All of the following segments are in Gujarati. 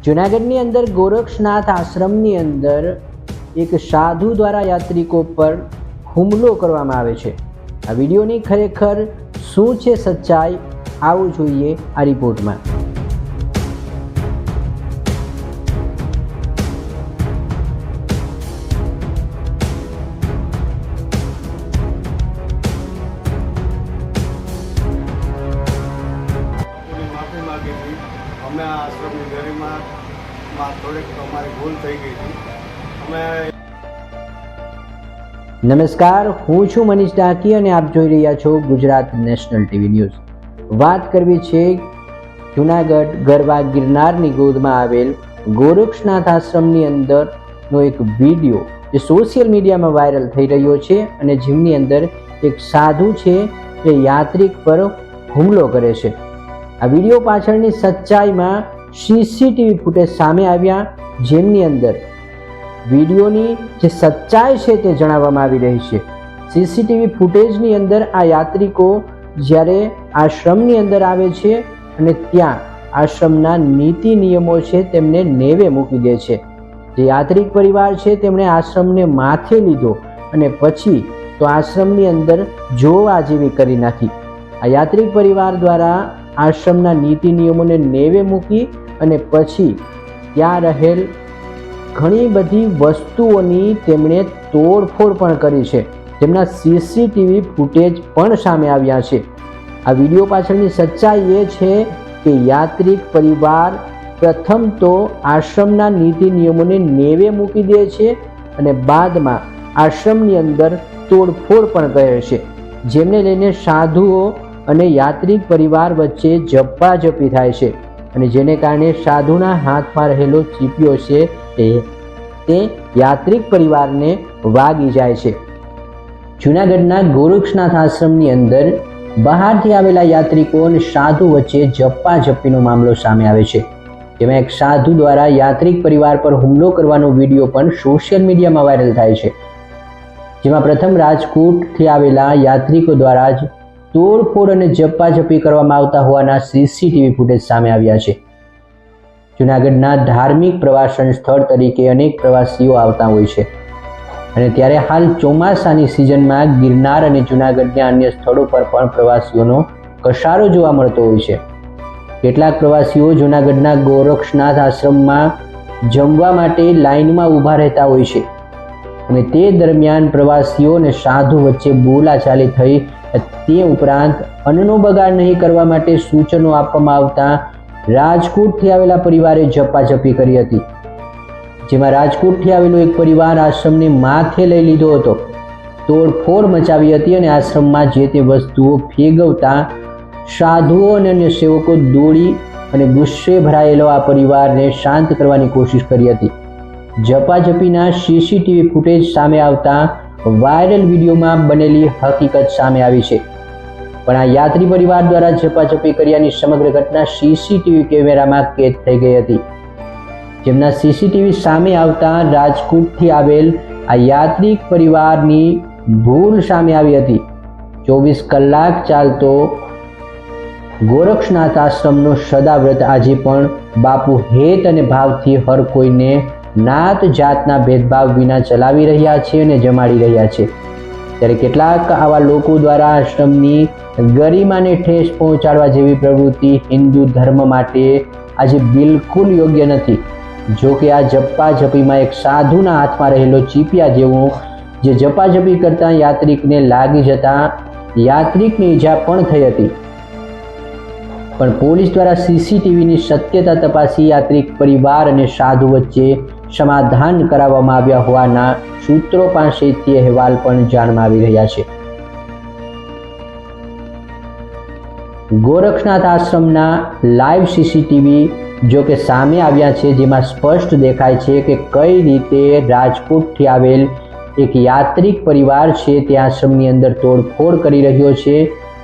જૂનાગઢની અંદર ગોરક્ષનાથ આશ્રમની અંદર એક સાધુ દ્વારા યાત્રિકો પર હુમલો કરવામાં આવે છે। આ વિડીયોની ખરેખર શું છે સચ્ચાઈ, આવું જોઈએ આ રિપોર્ટમાં। અમે આશ્રમની ગરિમામાં થોડીક અમારી ભૂલ થઈ ગઈ હતી। નમસ્કાર, હું છું મનીષ ડાકી અને આપ જોઈ રહ્યા છો ગુજરાત નેશનલ ટીવી ન્યૂઝ। વાત કરવી છે જૂનાગઢ ગરવા ગિરનારની ગોદમાં આવેલ ગોરક્ષનાથ આશ્રમની અંદરનો એક વિડીયો જે સોશિયલ મીડિયામાં વાયરલ થઈ રહ્યો છે અને જેમની અંદર એક સાધુ છે એ યાત્રિક પર હુમલો કરે છે। આ વિડીયો પાછળની સચ્ચાઈમાં સીસીટીવી ફૂટેજ સામે આવ્યા, જેમની અંદર વિડીયોની જે સચ્ચાઈ છે તે જણાવવામાં આવી રહી છે। સીસીટીવી ફૂટેજની અંદર આ યાત્રિકો જ્યારે આશ્રમની અંદર આવે છે અને ત્યાં આશ્રમના નીતિ નિયમો છે તેમને નેવે મૂકી દે છે। જે યાત્રિક પરિવાર છે તેમણે આશ્રમને માથે લીધો અને પછી તો આશ્રમની અંદર જોવા જેવી કરી નાખી। આ યાત્રિક પરિવાર દ્વારા આશ્રમના નીતિ નિયમોને નેવે મૂકી અને પછી ત્યાં રહેલ ઘણી બધી વસ્તુઓની તેમણે તોડફોડ પણ કરી છે, જેમના સીસીટીવી ફૂટેજ પણ સામે આવ્યા છે। આ વિડીયો પાછળની સચ્ચાઈ એ છે કે યાત્રિક પરિવાર પ્રથમ તો આશ્રમના નીતિ નિયમોને નેવે મૂકી દે છે અને બાદમાં આશ્રમની અંદર તોડફોડ પણ કરે છે, જેમને લઈને સાધુઓ અને યાત્રિક પરિવાર વચ્ચે ઝપાઝપી થાય છે અને જેને કારણે સાધુના હાથમાં રહેલો ચીપિયો છે તે યાત્રિક પરિવારને વાગી જાય છે। જૂનાગઢના ગોરક્ષનાથ આશ્રમની અંદર બહારથી આવેલા યાત્રિકો અને સાધુ વચ્ચે ઝપાઝપીનો મામલો સામે આવે છે, જેમાં એક સાધુ દ્વારા યાત્રિક પરિવાર પર હુમલો કરવાનો વિડીયો પણ સોશિયલ મીડિયામાં વાયરલ થાય છે, જેમાં પ્રથમ રાજકોટથી આવેલા યાત્રિકો દ્વારા જ તોડફોડ અને ઝપાઝપી કરવામાં આવતા હોવાના સીસીટીવી ફૂટેજ સામે આવ્યા છે। જૂનાગઢના ધાર્મિક પ્રવાસન સ્થળ તરીકે અનેક પ્રવાસીઓ આવતા હોય છે અને ત્યારે હાલ ચોમાસાની સિઝનમાં ગિરનાર અને જૂનાગઢના અન્ય સ્થળો પર પણ પ્રવાસીઓનો કસારો જોવા મળતો હોય છે। કેટલાક પ્રવાસીઓ જૂનાગઢના ગોરક્ષનાથ આશ્રમમાં જમવા માટે લાઇનમાં ઊભા રહેતા હોય છે અને તે દરમિયાન પ્રવાસીઓ અને સાધુ વચ્ચે બોલાચાલી થઈ। તે ઉપરાંત અન્નનો બગાડ નહીં કરવા માટે સૂચનો આપવામાં આવતા રાજકોટથી આવેલા પરિવારે ઝપાઝપી કરી હતી, જેમાં રાજકોટથી આવેલો એક પરિવાર આશ્રમને માથે લઈ લીધો હતો, તોડફોડ મચાવી હતી અને આશ્રમમાં જે તે વસ્તુઓ ફેંકવતા સાધુઓ અને અન્ય સેવકો દોડી અને ગુસ્સે ભરાયેલો આ પરિવારને શાંત કરવાની કોશિશ કરી હતી। ઝપાઝપીના સીસીટીવી ફૂટેજ સામે આવતા વાયરલ વિડીયોમાં બનેલી હકીકત સામે આવી છે, પણ આ યાત્રી પરિવાર દ્વારા ઝપાઝપી કર્યાની સમગ્ર ઘટના સીસીટીવી કેમેરામાં કેદ થઈ ગઈ હતી, જેમના સીસીટીવી સામે આવતા રાજકોટથી આવેલ આ યાત્રિક પરિવારની ભૂલ સામે આવી હતી। 24 કલાક ચાલતો ગોરક્ષનાથ આશ્રમનો સદાવ્રત આજે પણ બાપુ હેત અને ભાવથી હર કોઈને નાત જાતના ભેદભાવ વિના ચલાવી રહ્યા છે અને જમાડી રહ્યા છે। ત્યારે કેટલાક આવા લોકો દ્વારા આશ્રમની ગરિમાને ઠેસ પહોંચાડવા જેવી પ્રવૃત્તિ હિન્દુ ધર્મ માટે આજે બિલકુલ યોગ્ય નથી। જો કે આ ઝપાઝપીમાં એક સાધુના હાથમાં રહેલો ચીપિયા જેવો જે ઝપાઝપી કરતા યાત્રિકને લાગી જતા યાત્રિકને ઈજા પણ થઈ હતી, પણ પોલીસ દ્વારા સીસીટીવીની સત્યતા તપાસી યાત્રિક પરિવાર અને સાધુ વચ્ચે સમાધાન કરાવવામાં આવ્યા હોવાના સૂત્રો પાસેથી અહેવાલ પણ જાણવા આવી રહ્યા છે। ગોરક્ષનાથ આશ્રમના લાઈવ સીસીટીવી જો કે સામે આવ્યા છે, જેમાં સ્પષ્ટ દેખાય છે કે કઈ રીતે રાજકોટથી આવેલ એક યાત્રિક પરિવાર છે તે આશ્રમની અંદર તોડફોડ કરી રહ્યો છે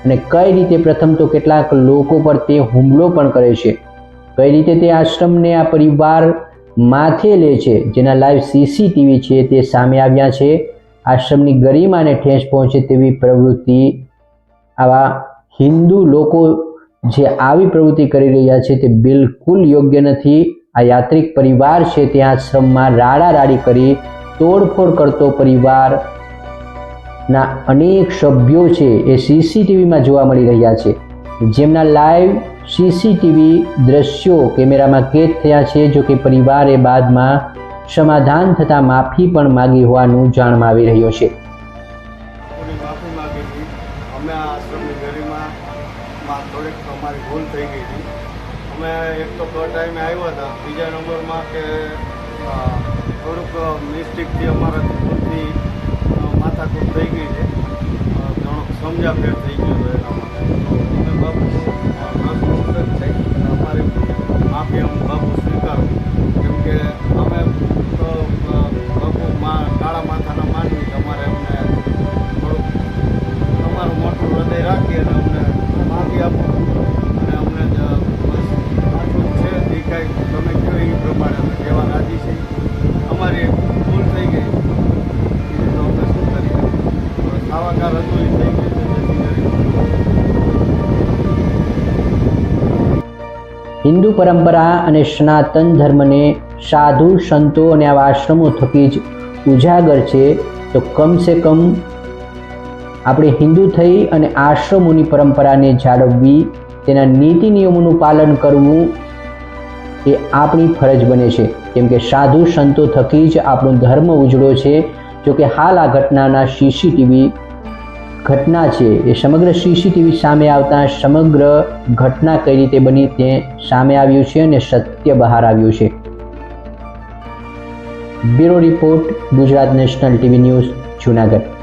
અને કઈ રીતે પ્રથમ તો કેટલાક લોકો પર તે હુમલો પણ કરે છે, કઈ રીતે તે આશ્રમને આ પરિવાર માથે લે છે, જેના લાઈવ સીસીટીવી છે તે સામે આવ્યા છે। આશ્રમની ગરિમાને ઠેસ પહોંચે તેવી પ્રવૃત્તિ આવા હિન્દુ લોકો જે આવી પ્રવૃત્તિ કરી રહ્યા છે તે બિલકુલ યોગ્ય નથી આ યાત્રિક પરિવાર છે તે આશ્રમમાં રાડારાડી કરી તોડફોડ કરતો પરિવારના અનેક સભ્યો છે એ સીસીટીવીમાં જોવા મળી રહ્યા છે, જેમના લાઈવ સીસીટીવી દ્રશ્યો કેમેરામાં કેદ થયા છે। જો કે પરિવારે બાદમાં સમાધાન થતાં માફી પણ માગી હોવાનું જાણવા આવી રહ્યું છે। લોકોની માફી માગી હતી। અમે આ આશ્રમની ગરિમામાં થોડીક અમારી ભૂલ થઈ ગઈ હતી। અમે એક તો ટાઈમે આવ્યા હતા, બીજા નંબરમાં કે થોડુંક મિસ્ટેકથી અમારાથી ભૂલથી માથાકૂટ થઈ ગઈ છે, ઘણો સમજાફેર થઈ ગયો હતો એના માટે અમે બાપુ નતમસ્તક થઈ અને અમારી માફી અમે બાપુ સ્વીકારો, કેમ કે અમે તો બાપુ કાળા માથાના માનવી, તમારે અમને થોડુંક તમારું મોટું હૃદય રાખી અને અમને માફી આપો અને અમને બસ આટલું છે એ કાંઈ તમે કહો એ પ્રમાણે અમે કહેવા રાજી છીએ। અમારી ભૂલ થઈ ગઈ તો અમે શું કરીએ, ખાવાકાર હતું એ થઈ ગયું છે, જેથી કરી હિન્દુ પરંપરા અને સનાતન ધર્મને સાધુ સંતો અને આવા આશ્રમો થકી જ ઉજાગર છે, તો કમસે કમ આપણે હિન્દુ થઈ અને આશ્રમોની પરંપરાને જાળવવી, તેના નીતિ નિયમોનું પાલન કરવું એ આપણી ફરજ બને છે, કેમ કે સાધુ સંતો થકી જ આપણો ધર્મ ઉજળો છે। જો કે હાલ આ ઘટનાના સીસીટીવી ઘટના છે એ સમગ્ર સીસીટીવી સામે આવતા સમગ્ર ઘટના કઈ રીતે બની તે સામે આવ્યું છે અને સત્ય બહાર આવ્યું છે। Bureau report, Gujarat national TV news, Junagadh.